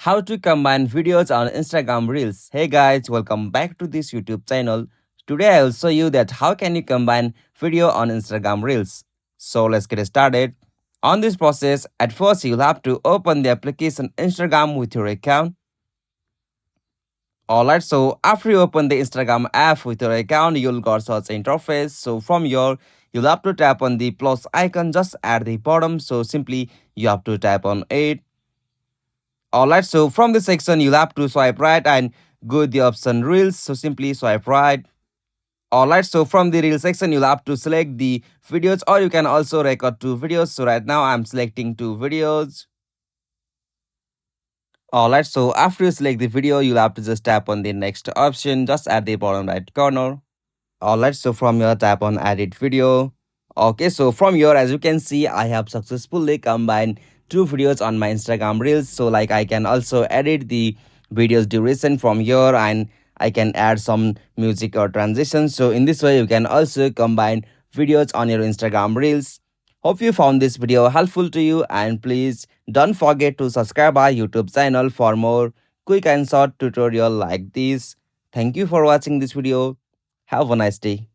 How to combine videos on Instagram Reels. Hey guys, welcome back to this YouTube channel. Today I will show you that how can you combine video on Instagram Reels. So let's get started. On this process, at first you'll have to open the application Instagram with your account. Alright, so after you open the Instagram app with your account, you'll got such interface. So from here, you'll have to tap on the plus icon just at the bottom. So simply you have to tap on it. Alright, so from this section, you'll have to swipe right and go the option Reels. So simply swipe right. Alright, so from the Reel section, you'll have to select the videos or you can also record 2 videos. So right now, I'm selecting 2 videos. Alright, so after you select the video, you'll have to just tap on the next option just at the bottom right corner. Alright, so from here, tap on edit video. Okay, so from here, as you can see, I have successfully combined 2 videos on my Instagram Reels. So like I can also edit the video's duration from here and I can add some music or transitions. So in this way, you can also combine videos on your Instagram Reels. Hope you found this video helpful to you, and please don't forget to subscribe our YouTube channel for more quick and short tutorial like this. Thank you for watching this video. Have a nice day.